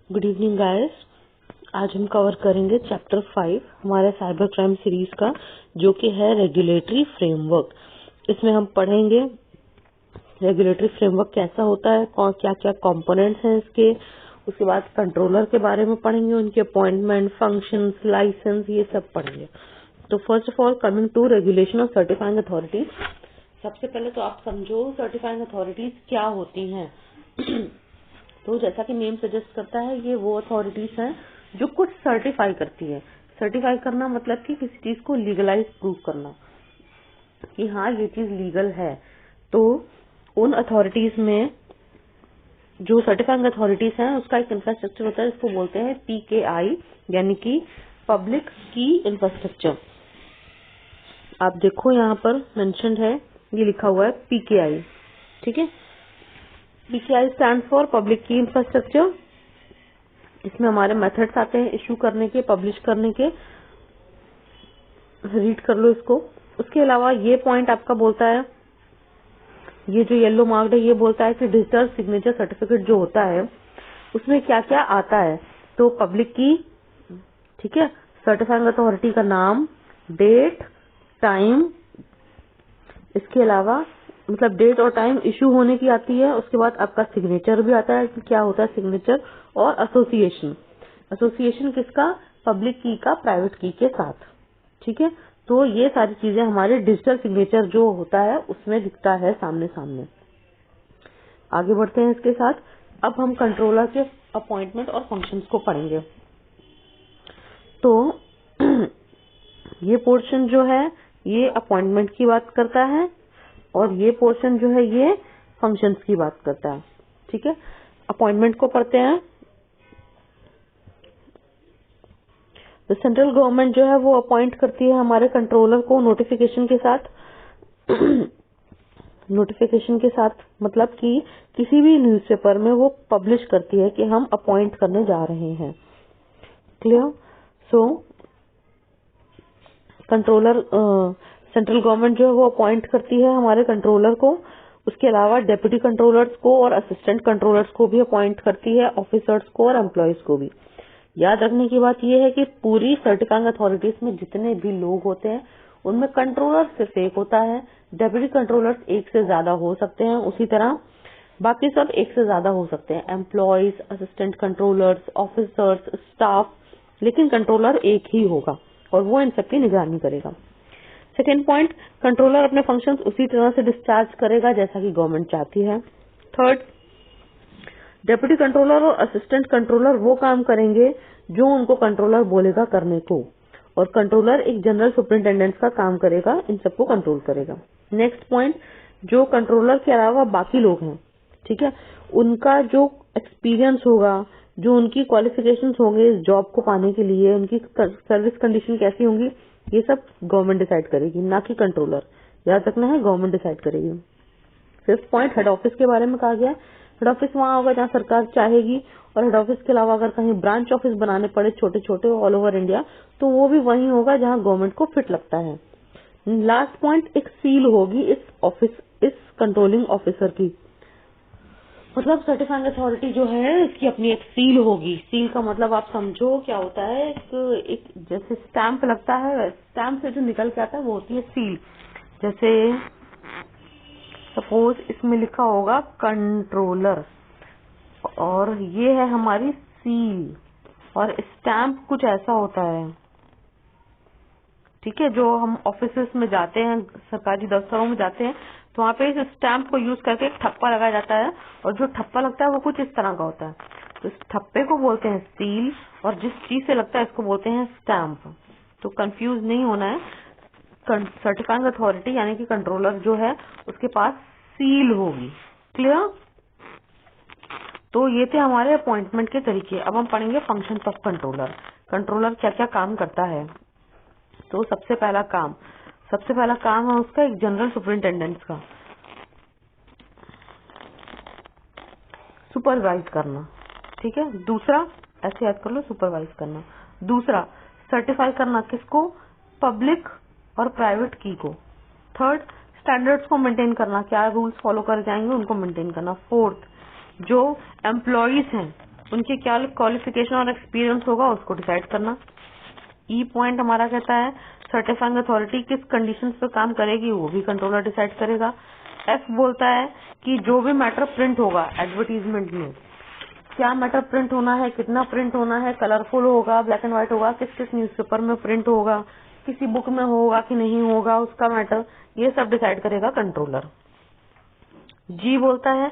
Good evening guys. आज हम cover करेंगे चैप्टर 5 हमारे साइबर क्राइम सीरीज का, जो कि है रेगुलेटरी फ्रेमवर्क। इसमें हम पढ़ेंगे रेगुलेटरी फ्रेमवर्क कैसा होता है, कौन क्या क्या कंपोनेंट्स हैं इसके। उसके बाद कंट्रोलर के बारे में पढ़ेंगे, उनके अपॉइंटमेंट, फंक्शंस, लाइसेंस, ये सब पढ़ेंगे। तो first of all coming to regulation of certifying authorities. सबसे पहले तो आप समझो सर्टिफाइंग अथॉरिटीज क्या होती हैं। तो जैसा कि नेम सजेस्ट करता है, ये वो अथॉरिटीज हैं जो कुछ सर्टिफाई करती है। सर्टिफाई करना मतलब कि किसी चीज को लीगलाइज प्रूव करना कि हाँ ये चीज लीगल है। तो उन अथॉरिटीज में जो सर्टिफाइंग अथॉरिटीज हैं उसका एक इंफ्रास्ट्रक्चर होता है, इसको बोलते हैं PKI, यानी कि पब्लिक की इंफ्रास्ट्रक्चर। आप देखो यहाँ पर मेंशन्ड है, ये लिखा हुआ है PKI, ठीक है। PKI स्टैंड फॉर पब्लिक की इंफ्रास्ट्रक्चर। इसमें हमारे मेथड्स आते हैं इशू करने के, पब्लिश करने के। रीड कर लो इसको। उसके अलावा ये पॉइंट आपका बोलता है, ये जो येलो मार्क्ड है, ये बोलता है कि डिजिटल सिग्नेचर सर्टिफिकेट जो होता है उसमें क्या क्या आता है। तो पब्लिक की, ठीक है, सर्टिफाइंग अथॉरिटी का नाम, डेट, टाइम, इसके अलावा मतलब डेट और टाइम इशू होने की आती है। उसके बाद आपका सिग्नेचर भी आता है कि क्या होता है सिग्नेचर, और एसोसिएशन। एसोसिएशन किसका? पब्लिक की का प्राइवेट की के साथ, ठीक है। तो ये सारी चीजें हमारे डिजिटल सिग्नेचर जो होता है उसमें दिखता है सामने सामने। आगे बढ़ते हैं इसके साथ। अब हम कंट्रोलर के अपॉइंटमेंट और फंक्शंस को पढ़ेंगे। तो ये पोर्शन जो है ये अपॉइंटमेंट की बात करता है, और ये पोर्शन जो है ये फंक्शंस की बात करता है, ठीक है। अपॉइंटमेंट को पढ़ते हैं। तो सेंट्रल गवर्नमेंट जो है वो अपॉइंट करती है हमारे कंट्रोलर को नोटिफिकेशन के साथ। नोटिफिकेशन के साथ मतलब कि किसी भी न्यूज़पेपर में वो पब्लिश करती है कि हम अपॉइंट करने जा रहे हैं। क्लियर? सो कंट्रोलर, सेंट्रल गवर्नमेंट जो है वो अपॉइंट करती है हमारे कंट्रोलर को। उसके अलावा डेप्यूटी कंट्रोलर्स को और असिस्टेंट कंट्रोलर्स को भी अपॉइंट करती है, ऑफिसर्स को और एम्प्लॉयज को भी। याद रखने की बात यह है कि पूरी सर्टिफाइंग अथॉरिटीज में जितने भी लोग होते हैं उनमें कंट्रोलर सिर्फ एक होता है, डेप्यूटी कंट्रोलर्स एक से ज्यादा हो सकते हैं, उसी तरह बाकी सब एक से ज्यादा हो सकते हैं, employees, assistant controllers, officers, staff, लेकिन कंट्रोलर एक ही होगा और वो इन सबकी निगरानी करेगा। सेकेंड पॉइंट, कंट्रोलर अपने फंक्शंस उसी तरह से डिस्चार्ज करेगा जैसा कि गवर्नमेंट चाहती है। थर्ड, डेप्यूटी कंट्रोलर और असिस्टेंट कंट्रोलर वो काम करेंगे जो उनको कंट्रोलर बोलेगा करने को, और कंट्रोलर एक जनरल सुपरिंटेंडेंट का काम करेगा, इन सबको कंट्रोल करेगा। नेक्स्ट पॉइंट, जो कंट्रोलर के अलावा बाकी लोग हैं, ठीक है, उनका जो एक्सपीरियंस होगा, जो उनकी क्वालिफिकेशंस होंगे इस जॉब को पाने के लिए, उनकी सर्विस कंडीशन कैसी होंगी, ये सब गवर्नमेंट डिसाइड करेगी, ना कि कंट्रोलर। याद रखना है, गवर्नमेंट डिसाइड करेगी। फिफ्थ पॉइंट, हेड ऑफिस के बारे में कहा गया है। हेड ऑफिस वहां होगा जहां सरकार चाहेगी, और हेड ऑफिस के अलावा अगर कहीं ब्रांच ऑफिस बनाने पड़े छोटे छोटे ऑल ओवर इंडिया, तो वो भी वहीं होगा जहां गवर्नमेंट को फिट लगता है। लास्ट पॉइंट, एक सील होगी इस कंट्रोलिंग ऑफिसर की। मतलब सर्टिफाइंग अथॉरिटी जो है इसकी अपनी एक सील होगी। सील का मतलब आप समझो क्या होता है, एक जैसे स्टैंप लगता है, स्टैंप से जो निकल के आता है वो होती है सील। जैसे सपोज इसमें लिखा होगा कंट्रोलर, और ये है हमारी सील, और स्टैंप कुछ ऐसा होता है, ठीक है। जो हम ऑफिसेस में जाते हैं, सरकारी दफ्तरों में जाते हैं, तो वहाँ पे इस स्टैंप को यूज करके एक ठप्पा लगाया जाता है, और जो ठप्पा लगता है वो कुछ इस तरह का होता है। तो इस ठप्पे को बोलते हैं सील, और जिस चीज से लगता है इसको बोलते हैं स्टैंप। तो कंफ्यूज नहीं होना है। सर्टिफाइंग अथॉरिटी यानी कि कंट्रोलर जो है उसके पास सील होगी। क्लियर? तो ये थे हमारे अपॉइंटमेंट के तरीके। अब हम पढ़ेंगे फंक्शन ऑफ कंट्रोलर। कंट्रोलर क्या क्या काम करता है। तो सबसे पहला काम है उसका एक जनरल सुपरिंटेंडेंट का सुपरवाइज करना, ठीक है। दूसरा, ऐसे याद कर लो, सुपरवाइज करना। दूसरा, सर्टिफाई करना, किसको? पब्लिक और प्राइवेट की को। थर्ड, स्टैंडर्ड्स को मेंटेन करना, क्या रूल्स फॉलो कर जाएंगे उनको मेंटेन करना। फोर्थ, जो एम्प्लॉयज हैं उनके क्या क्वालिफिकेशन और एक्सपीरियंस होगा उसको डिसाइड करना। ई पॉइंट हमारा कहता है सर्टिफाइंग अथॉरिटी किस कंडीशंस पे काम करेगी वो भी कंट्रोलर डिसाइड करेगा। एफ बोलता है कि जो भी मैटर प्रिंट होगा एडवर्टीजमेंट में, क्या मैटर प्रिंट होना है, कितना प्रिंट होना है, कलरफुल होगा, ब्लैक एंड व्हाइट होगा, किस किस न्यूज़पेपर में प्रिंट होगा, किसी बुक में होगा कि नहीं होगा, उसका मैटर, ये सब डिसाइड करेगा कंट्रोलर। जी बोलता है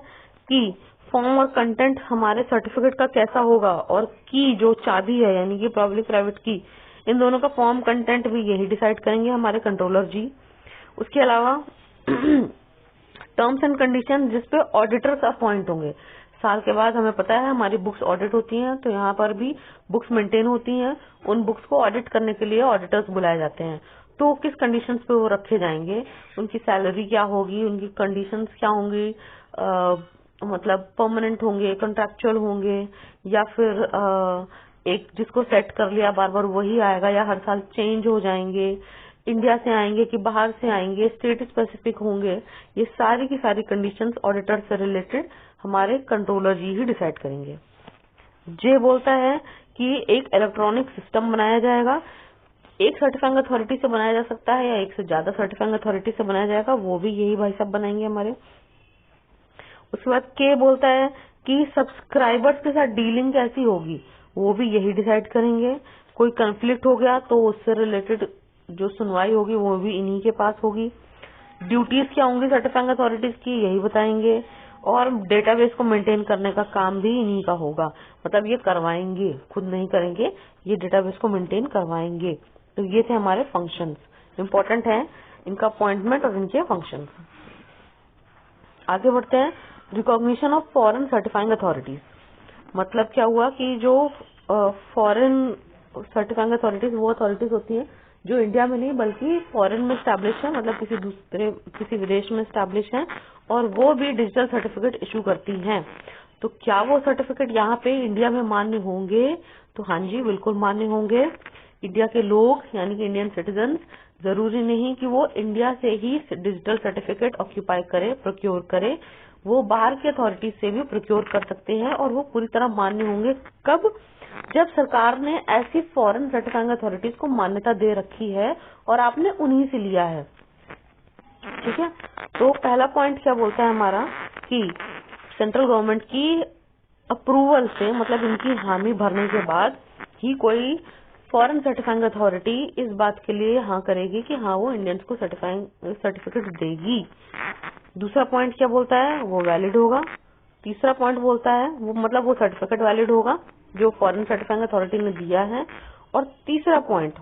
कि फॉर्म और कंटेंट हमारे सर्टिफिकेट का कैसा होगा, और की जो चाबी है यानी कि पब्लिक प्राइवेट की, इन दोनों का फॉर्म कंटेंट भी यही डिसाइड करेंगे हमारे कंट्रोलर जी। उसके अलावा टर्म्स एंड कंडीशन जिसपे ऑडिटर्स अपॉइंट होंगे। साल के बाद हमें पता है हमारी बुक्स ऑडिट होती हैं, तो यहाँ पर भी बुक्स मेंटेन होती हैं, उन बुक्स को ऑडिट करने के लिए ऑडिटर्स बुलाए जाते हैं। तो किस कंडीशंस पे वो रखे जाएंगे, उनकी सैलरी क्या होगी, उनकी कंडीशंस क्या होंगी, मतलब परमानेंट होंगे, कॉन्ट्रैक्चुअल होंगे, या फिर एक जिसको सेट कर लिया बार बार वही आएगा, या हर साल चेंज हो जाएंगे, इंडिया से आएंगे कि बाहर से आएंगे, स्टेट स्पेसिफिक होंगे, ये सारी की सारी कंडीशंस ऑडिटर से रिलेटेड हमारे कंट्रोलर जी ही डिसाइड करेंगे। जे बोलता है कि एक इलेक्ट्रॉनिक सिस्टम बनाया जाएगा, एक सर्टिफाइंग अथॉरिटी से बनाया जा सकता है या एक से ज्यादा सर्टिफाइंग अथॉरिटी से बनाया जाएगा, वो भी यही भाई साहब बनाएंगे हमारे। उसके बाद के बोलता है कि सब्सक्राइबर्स के साथ डीलिंग कैसी होगी, वो भी यही डिसाइड करेंगे। कोई कंफ्लिक्ट हो गया तो उससे रिलेटेड जो सुनवाई होगी वो भी इन्हीं के पास होगी। ड्यूटीज क्या होंगी सर्टिफाइंग अथॉरिटीज की, यही बताएंगे। और डेटाबेस को मेंटेन करने का काम भी इन्हीं का होगा, मतलब ये करवाएंगे, खुद नहीं करेंगे, ये डेटाबेस को मेंटेन करवाएंगे। तो ये थे हमारे फंक्शंस, इम्पोर्टेंट है इनका अपॉइंटमेंट और इनके फंक्शंस। आगे बढ़ते हैं। Recognition of foreign certifying authorities, मतलब क्या हुआ कि जो फॉरेन सर्टिफाइंग अथॉरिटीज वो अथॉरिटीज होती हैं जो इंडिया में नहीं बल्कि फॉरेन में स्टैब्लिश है, मतलब किसी विदेश में स्टैब्लिश है, और वो भी डिजिटल सर्टिफिकेट इशू करती हैं। तो क्या वो सर्टिफिकेट यहाँ पे इंडिया में मान्य होंगे? तो हाँ जी, बिल्कुल मान्य होंगे। इंडिया के लोग यानी कि इंडियन सिटीजन, जरूरी नहीं कि वो इंडिया से ही डिजिटल सर्टिफिकेट ऑक्यूपाई करे, प्रोक्योर करे, वो बाहर की अथॉरिटी से भी प्रोक्योर कर सकते हैं, और वो पूरी तरह मान्य होंगे। कब? जब सरकार ने ऐसी फॉरेन सर्टिफाइंग अथॉरिटीज को मान्यता दे रखी है और आपने उन्हीं से लिया है। ठीक है, तो पहला पॉइंट क्या बोलता है हमारा कि सेंट्रल गवर्नमेंट की अप्रूवल से, मतलब इनकी हामी भरने के बाद ही कोई फॉरेन सर्टिफाइंग अथॉरिटी इस बात के लिए हाँ करेगी कि हाँ वो इंडियंस को सर्टिफिकेट देगी। दूसरा पॉइंट क्या बोलता है, वो वैलिड होगा। तीसरा पॉइंट बोलता है वो मतलब वो सर्टिफिकेट वैलिड होगा जो फॉरेन सर्टिफाइंग अथॉरिटी ने दिया है। और तीसरा पॉइंट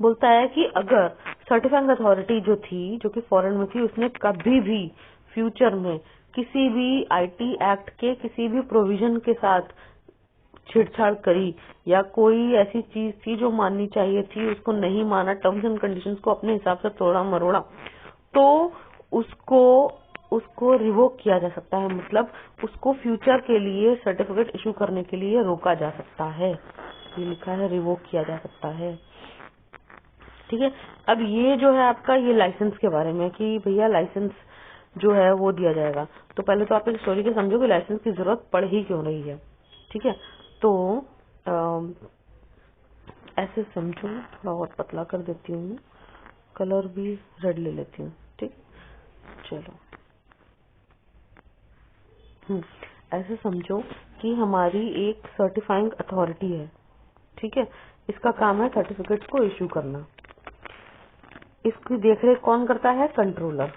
बोलता है कि अगर सर्टिफाइंग अथॉरिटी जो थी, जो कि फॉरेन में थी, उसने कभी भी फ्यूचर में किसी भी आईटी एक्ट के किसी भी प्रोविजन के साथ छेड़छाड़ करी, या कोई ऐसी चीज थी जो माननी चाहिए थी उसको नहीं माना, टर्म्स एंड कंडीशंस को अपने हिसाब से तोड़ा मरोड़ा, तो उसको रिवोक किया जा सकता है, मतलब उसको फ्यूचर के लिए सर्टिफिकेट इशू करने के लिए रोका जा सकता है। ये लिखा है रिवोक किया जा सकता है। ठीक है, अब ये जो है आपका ये लाइसेंस के बारे में कि भैया लाइसेंस जो है वो दिया जाएगा। तो पहले तो आप इस स्टोरी के समझो कि लाइसेंस की जरूरत पड़ ही क्यों रही है। ठीक है, तो ऐसे समझो, थोड़ा और पतला कर देती हूँ, कलर भी रेड ले लेती हूँ। ठीक, चलो ऐसे समझो कि हमारी एक सर्टिफाइंग अथॉरिटी है। ठीक है, इसका काम है सर्टिफिकेट्स को इशू करना। इसकी देखरेख कौन करता है? कंट्रोलर।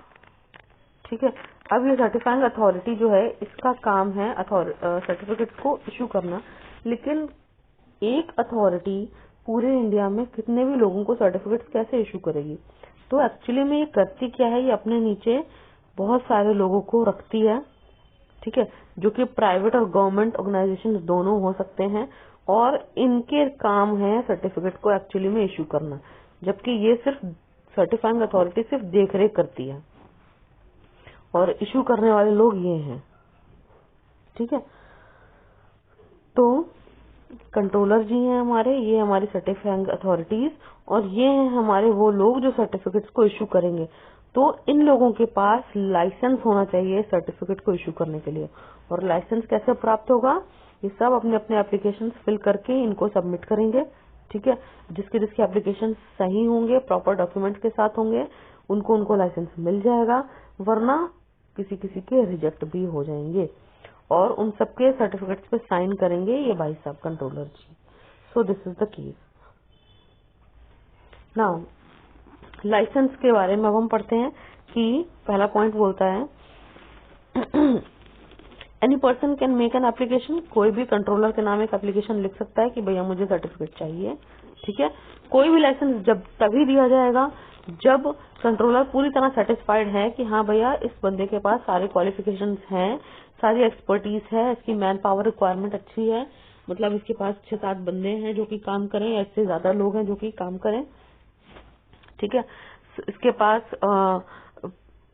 ठीक है, अब ये सर्टिफाइंग अथॉरिटी जो है इसका काम है सर्टिफिकेट्स को इशू करना, लेकिन एक अथॉरिटी पूरे इंडिया में कितने भी लोगों को सर्टिफिकेट्स कैसे इशू करेगी? तो एक्चुअली में ये करती क्या है, ये अपने नीचे बहुत सारे लोगों को रखती है। ठीक है, जो कि प्राइवेट और गवर्नमेंट ऑर्गेनाइजेशन दोनों हो सकते हैं, और इनके काम है सर्टिफिकेट को एक्चुअली में इशू करना, जबकि ये सिर्फ सर्टिफाइंग अथॉरिटी सिर्फ देखरेख करती है और इशू करने वाले लोग ये हैं। ठीक है, तो कंट्रोलर जी हैं हमारे, ये हमारी सर्टिफाइंग अथॉरिटीज, और ये हैं हमारे वो लोग जो सर्टिफिकेट्स को इशू करेंगे। तो इन लोगों के पास लाइसेंस होना चाहिए सर्टिफिकेट को इशू करने के लिए। और लाइसेंस कैसे प्राप्त होगा, ये सब अपने अपने एप्लीकेशन फिल करके इनको सबमिट करेंगे। ठीक है, जिसके जिसके एप्लीकेशन सही होंगे, प्रॉपर डॉक्यूमेंट के साथ होंगे, उनको लाइसेंस मिल जाएगा, वरना किसी किसी के रिजेक्ट भी हो जाएंगे। और उन सबके सर्टिफिकेट्स पे साइन करेंगे ये भाई साहब controller ji. So this is the case. Now license के बारे में अब हम पढ़ते हैं कि पहला पॉइंट बोलता है any person can make an application. कोई भी कंट्रोलर के नाम एक एप्लीकेशन लिख सकता है कि भैया मुझे सर्टिफिकेट चाहिए। ठीक है, कोई भी लाइसेंस जब तभी दिया जाएगा जब कंट्रोलर पूरी तरह सेटिस्फाइड है कि हाँ भैया इस बंदे के पास सारे क्वालिफिकेशंस हैं, सारी एक्सपर्टीज है, इसकी मैन पावर रिक्वायरमेंट अच्छी है, मतलब इसके पास 6-7 बंदे हैं जो कि काम करें, या इससे ज्यादा लोग हैं जो कि काम करें। ठीक है, इसके पास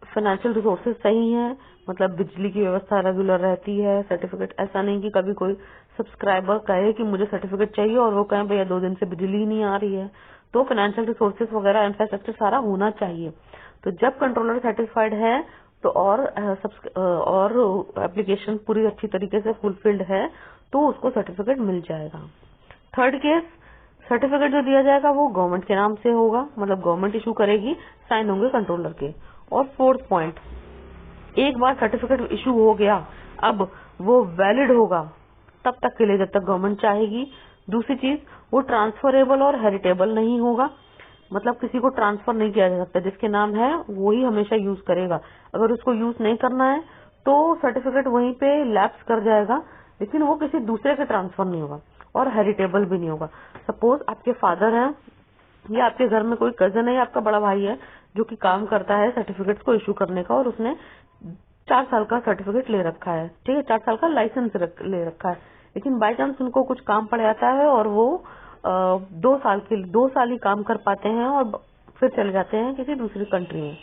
फाइनेंशियल रिसोर्सेज सही हैं, मतलब बिजली की व्यवस्था रेगुलर रहती है। सर्टिफिकेट ऐसा नहीं कि कभी कोई सब्सक्राइबर कहे कि मुझे सर्टिफिकेट चाहिए और वो कहें भैया 2 दिन से बिजली नहीं आ रही है। तो फाइनेंशियल रिसोर्सेज वगैरह इंफ्रास्ट्रक्चर सारा होना चाहिए। तो जब कंट्रोलर सेटिस्फाइड है तो और एप्लीकेशन पूरी अच्छी तरीके से फुलफिल्ड है तो उसको सर्टिफिकेट मिल जाएगा। थर्ड केस, सर्टिफिकेट जो दिया जाएगा वो गवर्नमेंट के नाम से होगा, मतलब गवर्नमेंट इशू करेगी, साइन होंगे कंट्रोलर के। और फोर्थ पॉइंट, एक बार सर्टिफिकेट इशू हो गया अब वो वैलिड होगा तब तक के लिए जब तक गवर्नमेंट चाहेगी। दूसरी चीज, वो ट्रांसफरेबल और हेरिटेबल नहीं होगा, मतलब किसी को ट्रांसफर नहीं किया जा सकता, जिसके नाम है वो ही हमेशा यूज करेगा। अगर उसको यूज नहीं करना है तो सर्टिफिकेट वहीं पे लैप्स कर जाएगा, लेकिन वो किसी दूसरे के ट्रांसफर नहीं होगा और हेरिटेबल भी नहीं होगा। सपोज आपके फादर हैं या आपके घर में कोई कजन है या आपका बड़ा भाई है जो कि काम करता है सर्टिफिकेट्स को इशू करने का, और उसने 4 साल का सर्टिफिकेट ले रखा है। ठीक है, 4 साल का लाइसेंस ले रखा है, लेकिन बाय चांस उनको कुछ काम पड़ जाता है और वो 2 साल ही काम कर पाते हैं और फिर चले जाते हैं किसी दूसरी कंट्री में।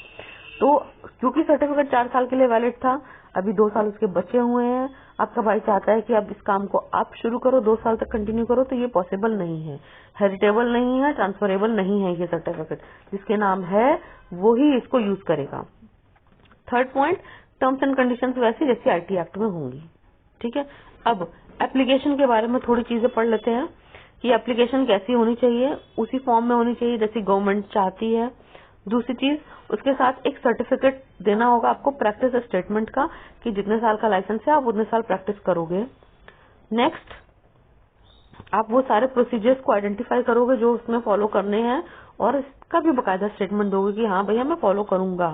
तो क्योंकि सर्टिफिकेट 4 साल के लिए वैलिड था, अभी 2 साल उसके बचे हुए हैं, आपका भाई चाहता है कि अब इस काम को आप शुरू करो, 2 साल तक कंटिन्यू करो, तो ये पॉसिबल नहीं है, हेरिटेबल नहीं है, ट्रांसफरेबल नहीं है। ये सर्टिफिकेट जिसके नाम है वो ही इसको यूज करेगा। Third point, terms and conditions वैसी जैसी आईटी एक्ट में होंगी। ठीक है, अब एप्लीकेशन के बारे में थोड़ी चीजें पढ़ लेते हैं कि एप्लीकेशन कैसी होनी चाहिए, उसी फॉर्म में होनी चाहिए जैसी गवर्नमेंट चाहती है। दूसरी चीज, उसके साथ एक सर्टिफिकेट देना होगा आपको प्रैक्टिस स्टेटमेंट का कि जितने साल का लाइसेंस है आप उतने साल प्रैक्टिस करोगे। नेक्स्ट, आप वो सारे प्रोसीजर्स को आइडेंटिफाई करोगे जो उसमें फॉलो करने हैं और इसका भी बकायदा स्टेटमेंट दोगे कि हाँ भैया मैं फॉलो करूंगा।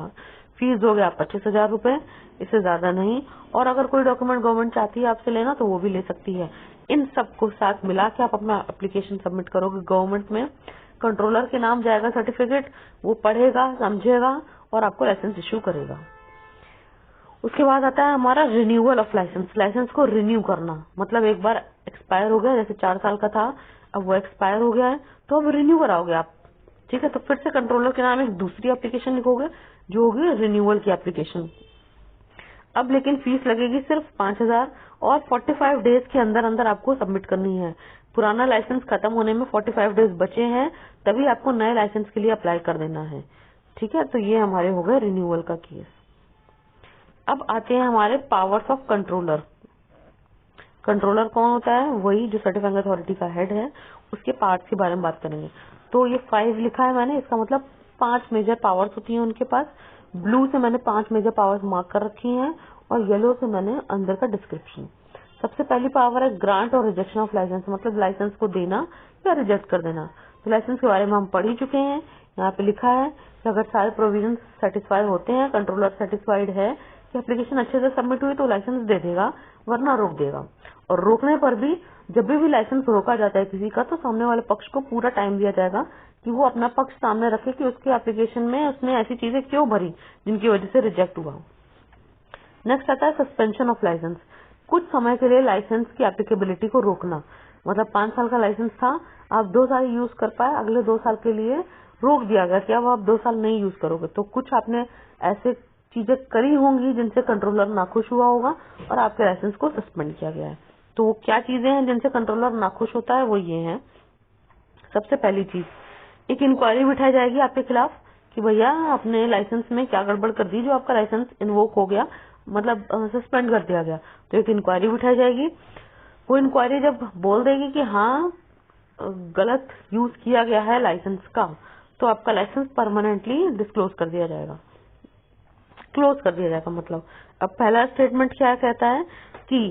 फीस दोगे आप 25,000 रूपये, इससे ज्यादा नहीं। और अगर कोई डॉक्यूमेंट गवर्नमेंट चाहती है आपसे लेना तो वो भी ले सकती है। इन सबको साथ मिला के आप अपना एप्लीकेशन सबमिट करोगे गवर्नमेंट में, कंट्रोलर के नाम जाएगा सर्टिफिकेट, वो पढ़ेगा, समझेगा और आपको लाइसेंस इश्यू करेगा। उसके बाद आता है हमारा रिन्यूअल ऑफ लाइसेंस। लाइसेंस को रिन्यू करना, मतलब एक बार एक्सपायर हो गया, जैसे 4 साल का था, अब वो एक्सपायर हो गया है तो अब रिन्यू कराओगे आप। ठीक है, तो फिर से कंट्रोलर के नाम एक दूसरी एप्लीकेशन लिखोगे जो होगी रिन्यूअल की एप्लीकेशन। अब लेकिन फीस लगेगी सिर्फ 5,000 और 45 डेज के अंदर अंदर आपको सबमिट करनी है। पुराना लाइसेंस खत्म होने में 45 डेज बचे हैं, तभी आपको नए लाइसेंस के लिए अप्लाई कर देना है। ठीक है, तो ये हमारे हो गए रिन्यूअल का केस। अब आते हैं हमारे पावर्स ऑफ कंट्रोलर। कंट्रोलर कौन होता है? वही जो सर्टिफाइंग अथॉरिटी का हेड है, उसके पार्ट्स के बारे में बात करेंगे। तो ये 5 लिखा है मैंने, इसका मतलब 5 मेजर पावर्स होती हैं उनके पास। ब्लू से मैंने 5 मेजर पावर्स मार्क कर रखी हैं और येलो से मैंने अंदर का डिस्क्रिप्शन। सबसे पहली पावर है ग्रांट और रिजेक्शन ऑफ लाइसेंस, मतलब लाइसेंस को देना या रिजेक्ट कर देना। तो लाइसेंस के बारे में हम पढ़ ही चुके हैं। यहाँ पे लिखा है कि अगर सारे प्रोविजन सेटिस्फाई होते हैं, कंट्रोलर सेटिस्फाइड है कि एप्लीकेशन अच्छे से सबमिट हुई, तो लाइसेंस दे देगा, वरना रोक देगा। और रोकने पर भी जब भी लाइसेंस रोका जाता है किसी का, तो सामने वाले पक्ष को पूरा टाइम दिया जाएगा कि वो अपना पक्ष सामने रखे कि उसके एप्लीकेशन में उसने ऐसी चीजें क्यों भरी जिनकी वजह से रिजेक्ट हुआ। नेक्स्ट आता है सस्पेंशन ऑफ लाइसेंस। कुछ समय के लिए लाइसेंस की एप्लीकेबिलिटी को रोकना, मतलब 5 साल का लाइसेंस था, आप 2 साल यूज कर पाए, अगले 2 साल के लिए रोक दिया गया कि अब आप 2 साल नहीं यूज करोगे। तो कुछ आपने ऐसे चीजें करी होंगी जिनसे कंट्रोलर नाखुश हुआ होगा और आपके लाइसेंस को सस्पेंड किया गया है। तो वो क्या चीजें हैं जिनसे कंट्रोलर नाखुश होता है? वो ये हैं। सबसे पहली चीज, एक इंक्वायरी बिठाई जाएगी आपके खिलाफ कि भैया आपने लाइसेंस में क्या गड़बड़ कर दी जो आपका लाइसेंस इन्वोक हो गया, मतलब सस्पेंड कर दिया गया। तो एक इंक्वायरी उठाई जाएगी। वो इंक्वायरी जब बोल देगी कि हाँ गलत यूज किया गया है लाइसेंस का, तो आपका लाइसेंस परमानेंटली डिस्क्लोज कर दिया जाएगा, क्लोज कर दिया जाएगा। मतलब अब पहला स्टेटमेंट क्या कहता है कि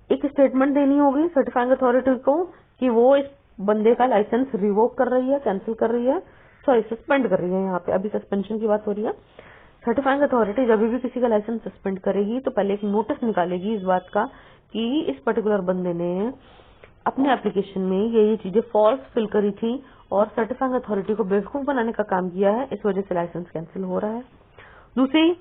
एक स्टेटमेंट देनी होगी सर्टिफाइंग अथॉरिटी को कि वो इस बंदे का लाइसेंस रिवोक कर रही है, कैंसिल कर रही है, सॉरी सस्पेंड कर रही है। यहाँ पे अभी सस्पेंशन की बात हो रही है। सर्टिफाइंग अथॉरिटी जब भी किसी का लाइसेंस सस्पेंड करेगी तो पहले एक नोटिस निकालेगी इस बात का कि इस पर्टिकुलर बंदे ने अपने एप्लीकेशन में ये चीजें फॉल्स फिल करी थी और सर्टिफाइंग अथॉरिटी को बेवकूफ बनाने का काम किया है, इस वजह से लाइसेंस कैंसिल हो रहा है। दूसरी,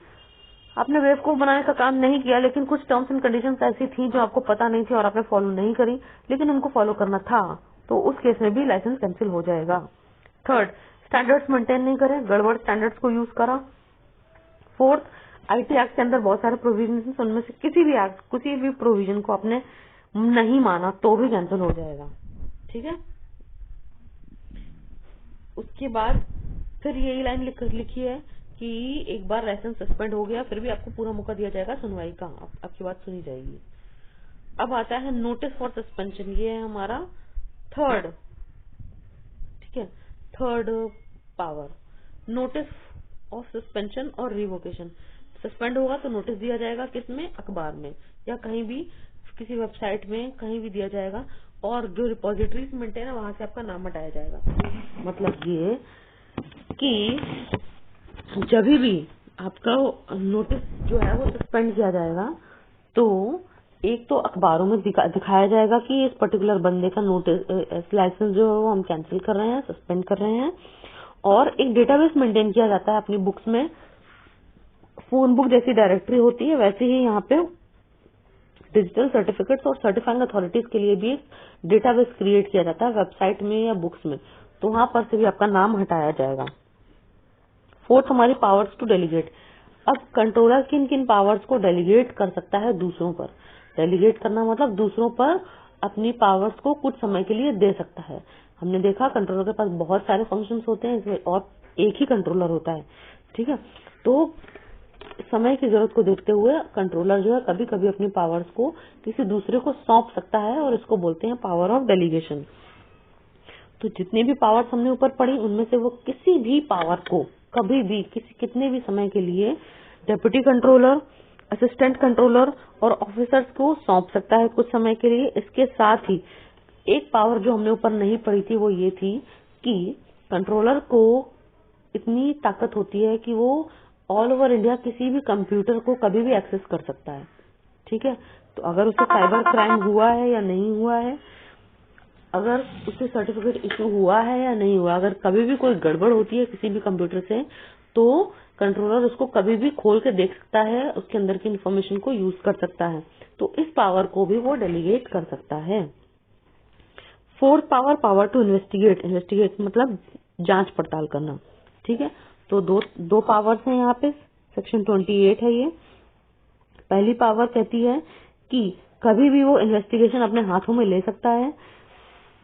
आपने बेवकूफ बनाने का काम नहीं किया, लेकिन कुछ टर्म्स एंड कंडीशंस ऐसी थी जो आपको पता नहीं थी और आपने फॉलो नहीं करी, लेकिन उनको फॉलो करना था, तो उस केस में भी लाइसेंस कैंसिल हो जाएगा। थर्ड, स्टैंडर्ड्स मेंटेन नहीं करे, गड़बड़ स्टैंडर्ड्स को यूज करा। फोर्थ, आईटी एक्ट के अंदर बहुत सारे प्रोविजन, उनमें से किसी भी प्रोविजन को आपने नहीं माना तो भी कैंसिल हो जाएगा। ठीक है। उसके बाद फिर यही लाइन लिखी है कि एक बार लाइसेंस सस्पेंड हो गया फिर भी आपको पूरा मौका दिया जाएगा सुनवाई का, आपकी बात सुनी जाएगी। अब आता है नोटिस फॉर सस्पेंशन, ये है हमारा थर्ड, ठीक है, third power, notice of suspension और रिवोकेशन। सस्पेंड होगा तो नोटिस दिया जाएगा, किसमें, अखबार में या कहीं भी किसी वेबसाइट में कहीं भी दिया जाएगा, और जो रिपोजिटरीज मेंटेन है वहां से आपका नाम हटाया जाएगा। मतलब ये कि जब भी आपका नोटिस जो है वो सस्पेंड किया जाएगा तो एक तो अखबारों में दिखाया जाएगा कि इस पर्टिकुलर बंदे का नोटिस लाइसेंस जो है वो हम कैंसिल कर रहे हैं, सस्पेंड कर रहे हैं, और एक डेटाबेस मेंटेन किया जाता है अपनी बुक्स में। फोन बुक जैसी डायरेक्टरी होती है वैसे ही यहाँ पे डिजिटल सर्टिफिकेट्स और सर्टिफाइंग अथॉरिटीज के लिए भी एक डेटाबेस क्रिएट किया जाता है वेबसाइट में या बुक्स में, तो वहां पर से भी आपका नाम हटाया जाएगा। फोर्थ, हमारी पावर्स टू डेलीगेट। अब कंट्रोलर किन किन पावर्स को डेलीगेट कर सकता है दूसरों पर। डेलीगेट करना मतलब दूसरों पर अपनी पावर्स को कुछ समय के लिए दे सकता है। हमने देखा कंट्रोलर के पास बहुत सारे फंक्शंस होते हैं इसमें और एक ही कंट्रोलर होता है, ठीक है। तो समय की जरूरत को देखते हुए कंट्रोलर जो है कभी कभी अपनी पावर्स को किसी दूसरे को सौंप सकता है और इसको बोलते हैं पावर ऑफ डेलीगेशन। तो जितनी भी पावर्स हमने ऊपर पढ़ी उनमें से वो किसी भी पावर को कभी भी कितने भी समय के लिए डेप्यूटी कंट्रोलर, असिस्टेंट कंट्रोलर और ऑफिसर्स को सौंप सकता है कुछ समय के लिए। इसके साथ ही एक पावर जो हमने ऊपर नहीं पढ़ी थी वो ये थी कि कंट्रोलर को इतनी ताकत होती है कि वो ऑल ओवर इंडिया किसी भी कंप्यूटर को कभी भी एक्सेस कर सकता है, ठीक है। तो अगर उससे साइबर क्राइम हुआ है या नहीं हुआ है, अगर उससे सर्टिफिकेट इशू हुआ है या नहीं हुआ, अगर कभी भी कोई गड़बड़ होती है किसी भी कंप्यूटर से तो कंट्रोलर उसको कभी भी खोल के देख सकता है, उसके अंदर की इन्फॉर्मेशन को यूज कर सकता है। तो इस पावर को भी वो डेलीगेट कर सकता है। Fourth power, power to investigate. Investigate मतलब जांच पड़ताल करना, ठीक है। तो दो पावर्स हैं यहाँ पे, सेक्शन 28 है ये। पहली पावर कहती है कि कभी भी वो इन्वेस्टिगेशन अपने हाथों में ले सकता है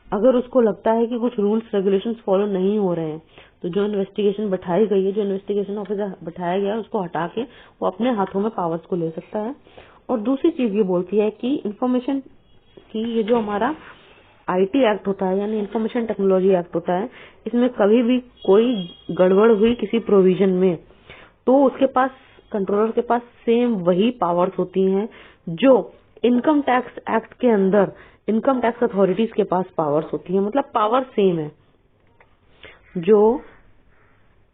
अगर उसको लगता है कि कुछ रूल्स रेगुलेशंस फॉलो नहीं हो रहे हैं। तो जो इन्वेस्टिगेशन बैठाई गई है, जो इन्वेस्टिगेशन ऑफिसर बैठाया गया है, उसको हटा के वो अपने हाथों में पावर्स को ले सकता है। और दूसरी चीज ये बोलती है कि इंफॉर्मेशन की ये जो हमारा आईटी एक्ट होता है यानी इंफॉर्मेशन टेक्नोलॉजी एक्ट होता है, इसमें कभी भी कोई गड़बड़ हुई किसी प्रोविजन में तो उसके पास, कंट्रोलर के पास सेम वही पावर्स होती हैं जो इनकम टैक्स एक्ट के अंदर इनकम टैक्स अथॉरिटीज के पास पावर्स होती है। मतलब पावर सेम है जो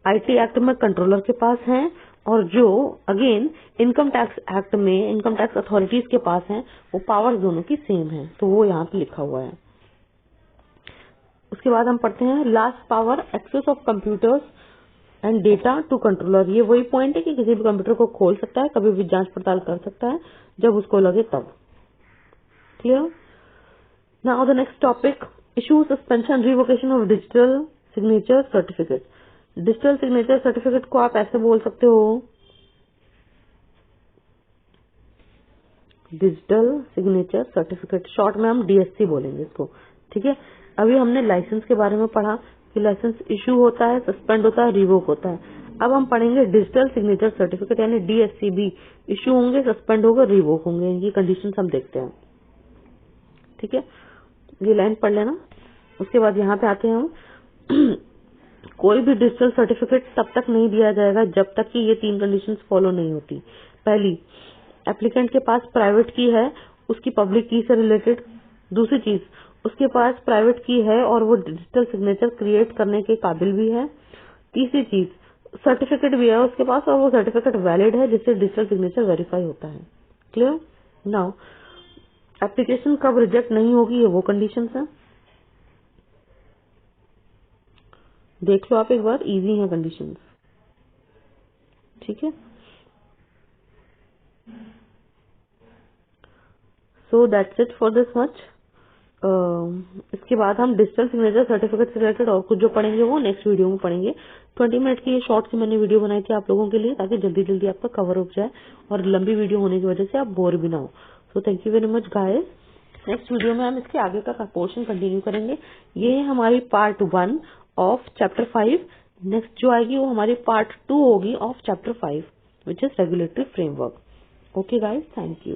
आईटी एक्ट में कंट्रोलर के पास है और जो अगेन इनकम टैक्स एक्ट में इनकम टैक्स अथॉरिटीज के पास है, वो पावर्स दोनों की सेम है। तो वो यहाँ पे लिखा हुआ है। उसके बाद हम पढ़ते हैं last power, access of computers and data to controller. ये वही पॉइंट है कि किसी भी कंप्यूटर को खोल सकता है, कभी भी जांच पड़ताल कर सकता है जब उसको लगे तब। Clear? Now the next topic, issue, suspension, revocation of digital signature certificate. Digital signature certificate को आप ऐसे बोल सकते हो, डिजिटल सिग्नेचर सर्टिफिकेट, शॉर्ट में हम डीएससी बोलेंगे इसको, ठीक है। अभी हमने लाइसेंस के बारे में पढ़ा, कि लाइसेंस इशू होता है, सस्पेंड होता है, रिवोक होता है। अब हम पढ़ेंगे डिजिटल सिग्नेचर सर्टिफिकेट यानी DSCB इशू होंगे, सस्पेंड होगा, रिवोक होंगे। इनकी कंडीशन हम देखते हैं। ठीक है, ये लाइन पढ़ लेना। उसके बाद यहाँ पे आते हैं हम कोई भी डिजिटल सर्टिफिकेट तब तक नहीं दिया जाएगा जब तक कि ये 3 कंडीशंस फॉलो नहीं होती। पहली, एप्लीकेंट के पास प्राइवेट की है उसकी पब्लिक की से रिलेटेड। दूसरी चीज, उसके पास प्राइवेट की है और वो डिजिटल सिग्नेचर क्रिएट करने के काबिल भी है। तीसरी चीज, सर्टिफिकेट भी है उसके पास और वो सर्टिफिकेट वैलिड है जिससे डिजिटल सिग्नेचर वेरीफाई होता है। क्लियर? नाउ एप्लीकेशन कब रिजेक्ट नहीं होगी, ये वो कंडीशन है। देख लो आप एक बार, इजी है कंडीशंस। ठीक है, so that's it for this much. इसके बाद हम डिजिटल सिग्नेचर सर्टिफिकेट से रिलेटेड और कुछ जो पढ़ेंगे वो नेक्स्ट वीडियो में पढ़ेंगे। 20 मिनट की ये शॉर्ट सी मैंने वीडियो बनाई थी आप लोगों के लिए ताकि जल्दी जल्दी आपका कवर हो जाए और लंबी वीडियो होने की वजह से आप बोर भी ना हो। So thank you very much guys. Next video में हम इसके आगे का पोर्शन कंटिन्यू करेंगे। ये है हमारी पार्ट 1 ऑफ चैप्टर 5। नेक्स्ट जो आएगी वो हमारी पार्ट 2 होगी of chapter 5 which is regulatory framework. Okay guys, thank you.